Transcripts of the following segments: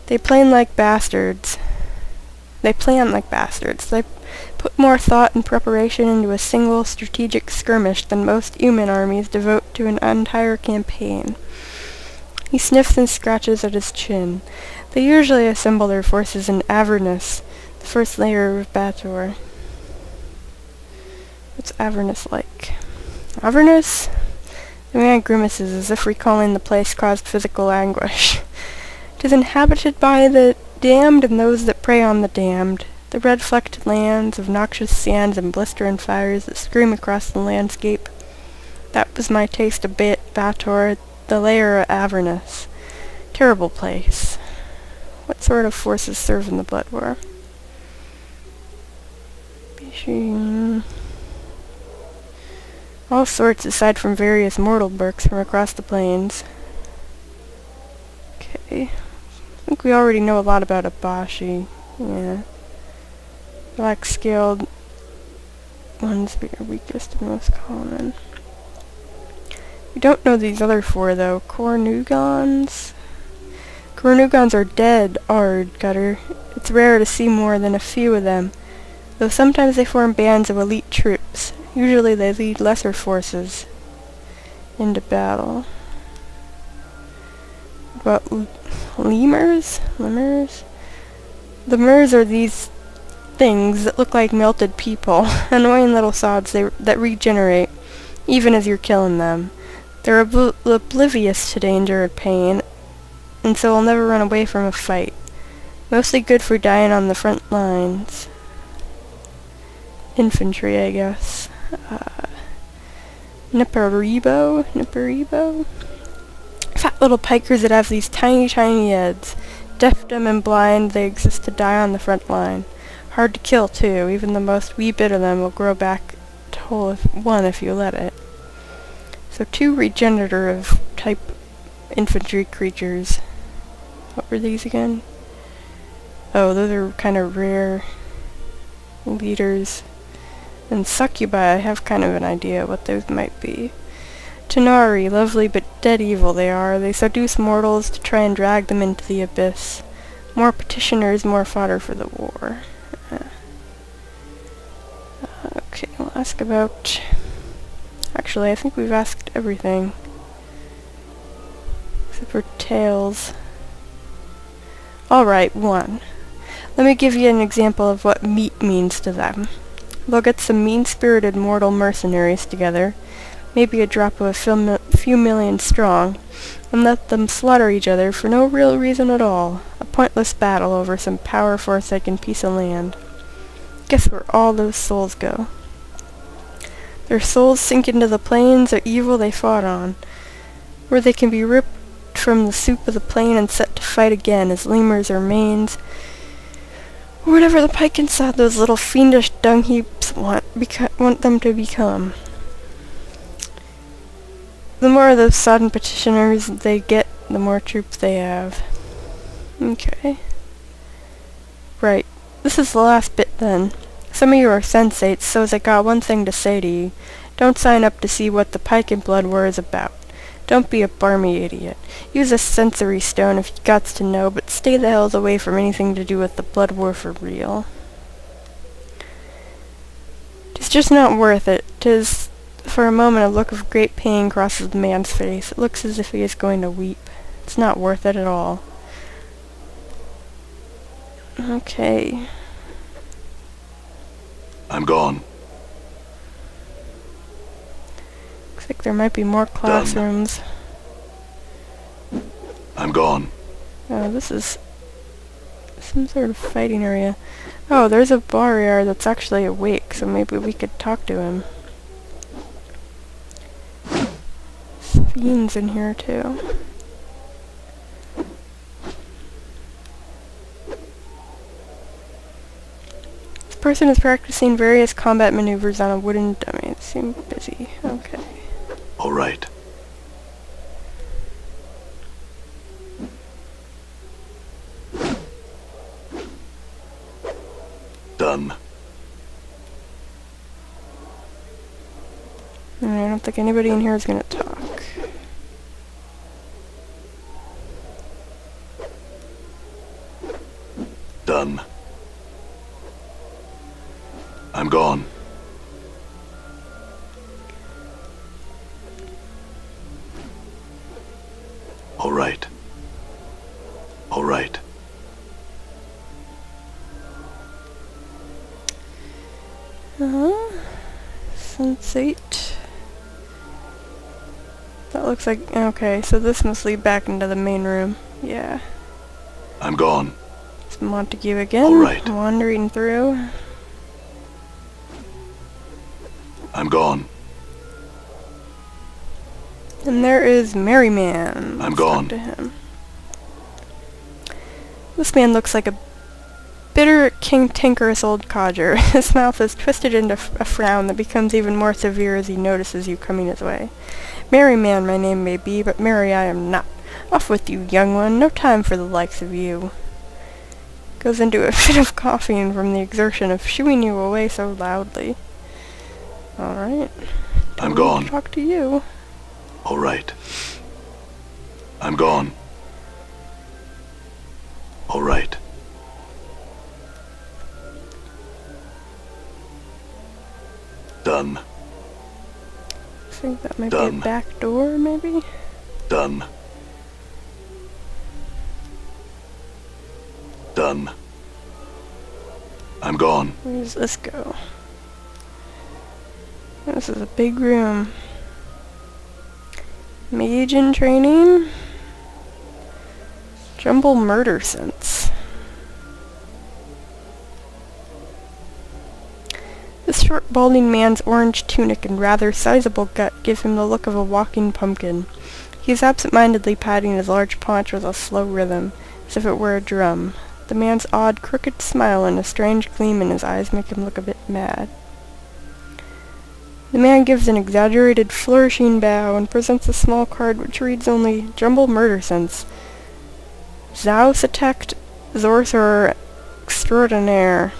They plan like bastards. They put more thought and preparation into a single strategic skirmish than most human armies devote to an entire campaign. He sniffs and scratches at his chin. They usually assemble their forces in Avernus, the first layer of Bator. What's Avernus like? Avernus? The man grimaces as if recalling the place caused physical anguish. It is inhabited by the damned and those that prey on the damned. The red-flecked lands of noxious sands and blistering fires that scream across the landscape. That was my taste of Bator, the lair of Avernus. Terrible place. What sort of forces serve in the Blood War? All sorts aside from various mortal berks from across the plains. Okay. I think we already know a lot about Abashi. Yeah. Black-scaled ones are weakest and most common. We don't know these other four, though. Cornugons? Cornugons are dead, Ard Gutter. It's rare to see more than a few of them, though sometimes they form bands of elite troops. Usually they lead lesser forces into battle. What about lemurs? Lemurs? The murs are these things that look like melted people. Annoying little sods that regenerate, even as you're killing them. They're oblivious to danger and pain, and so will never run away from a fight. Mostly good for dying on the front lines. Infantry, I guess. Niparibo? Fat little pikers that have these tiny heads. Deaf, dumb, and blind, they exist to die on the front line. Hard to kill, too. Even the most wee bit of them will grow back to whole one if you let it. So 2 regenerative type infantry creatures. What were these again? Oh, those are kind of rare leaders. And succubi, I have kind of an idea what those might be. Tanari, lovely but dead evil they are. They seduce mortals to try and drag them into the abyss. More petitioners, more fodder for the war. Okay, we'll ask about... Actually, I think we've asked everything. Except for tails. Alright, 1. Let me give you an example of what meat means to them. They'll get some mean-spirited mortal mercenaries together, maybe a drop of a few million strong, and let them slaughter each other for no real reason at all. A pointless battle over some power-forsaken piece of land. Guess where all those souls go? Their souls sink into the plains of evil they fought on, where they can be ripped from the soup of the plain and set to fight again as lemurs or manes, or whatever the pike inside those little fiendish dung heaps want them to become. The more of those sodden petitioners they get, the more troops they have. Okay. Right. This is the last bit then. Some of you are sensates, so as I got one thing to say to you. Don't sign up to see what the Pike and Blood War is about. Don't be a barmy idiot. Use a sensory stone if you gots to know, but stay the hells away from anything to do with the Blood War for real. It's just not worth it. 'Tis for a moment a look of great pain crosses the man's face. It looks as if he is going to weep. It's not worth it at all. Okay. I'm gone. Looks like there might be more classrooms. I'm gone. Oh, this is some sort of fighting area. Oh, there's a warrior that's actually awake, so maybe we could talk to him. Fiends in here too. This person is practicing various combat maneuvers on a wooden dummy. They seem busy. Okay. All right. Done. I don't think anybody in here is going to talk. Done. I'm gone. All right. All right. Sensate. That looks like... Okay, so this must lead back into the main room. Yeah. I'm gone. It's Montague again. All right. Wandering through. I'm gone. And there is Merryman. I'm Let's gone. talk to him. This man looks like a bitter, cantankerous old codger. His mouth is twisted into a frown that becomes even more severe as he notices you coming his way. Merryman my name may be, but merry I am not. Off with you, young one. No time for the likes of you. Goes into a fit of coughing from the exertion of shooing you away so loudly. Alright. I'm gone. Talk to you. All right. I'm gone. All right. Done. I think that might Done. be a back door, maybe? Done. Done. I'm gone. Where does this go? This is a big room. Mage in training? Jumble murder sense. This short, balding man's orange tunic and rather sizable gut give him the look of a walking pumpkin. He is absent-mindedly patting his large paunch with a slow rhythm, as if it were a drum. The man's odd, crooked smile and a strange gleam in his eyes make him look a bit mad. The man gives an exaggerated, flourishing bow and presents a small card which reads only, Jumble Murder Sense. Zausatect Zorthor Extraordinaire.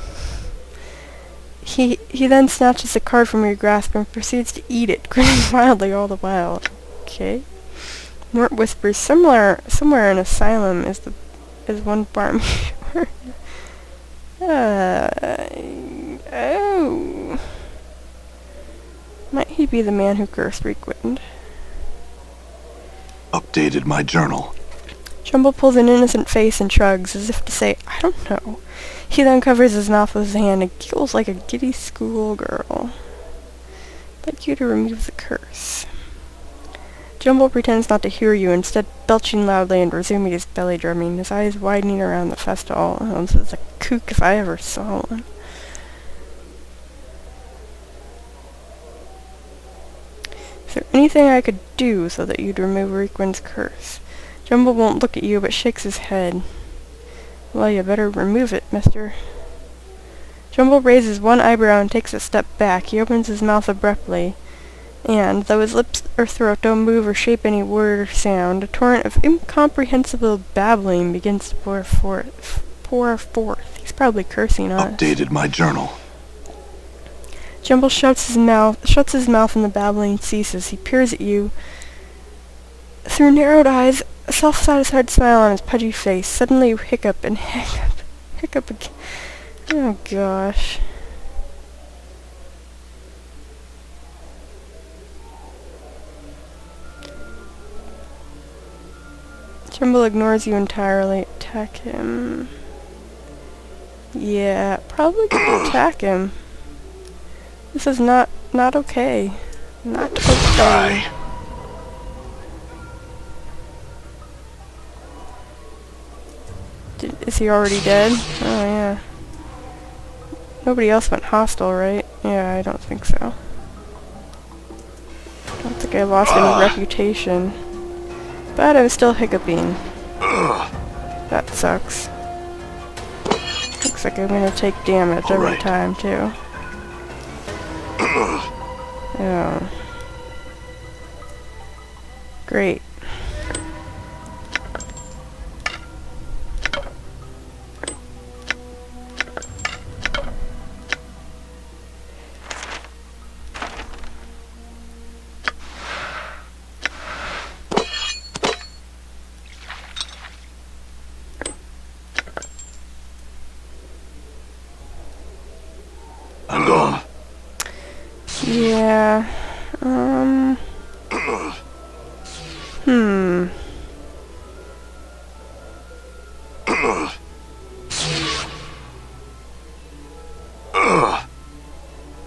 He then snatches the card from your grasp and proceeds to eat it, grinning wildly all the while. Okay. Mort whispers, somewhere in Asylum is one barm. Oh. Might he be the man who cursed Reekwind? Updated my journal. Jumble pulls an innocent face and shrugs, as if to say, I don't know. He then covers his mouth with his hand and giggles like a giddy schoolgirl. I'd like you to remove the curse. Jumble pretends not to hear you, instead belching loudly and resuming his belly drumming, his eyes widening around the festival. Oh, this is a kook if I ever saw one. Is there anything I could do so that you'd remove Reekwind's curse? Jumble won't look at you, but shakes his head. Well, you better remove it, mister. Jumble raises one eyebrow and takes a step back. He opens his mouth abruptly, and, though his lips or throat don't move or shape any word or sound, a torrent of incomprehensible babbling begins to pour forth. He's probably cursing us. Updated my journal. Jumble shuts his mouth and the babbling ceases. He peers at you through narrowed eyes, a self-satisfied smile on his pudgy face. Suddenly you hiccup and hiccup again. Oh gosh. Jumble ignores you entirely. Attack him. Yeah, probably could attack him. This is not okay. Not okay. Is he already dead? Oh yeah. Nobody else went hostile, right? Yeah, I don't think so. I don't think I lost any reputation. But I'm still hiccuping. That sucks. Looks like I'm gonna take damage every time, too. Yeah. Great. Yeah. Hmm.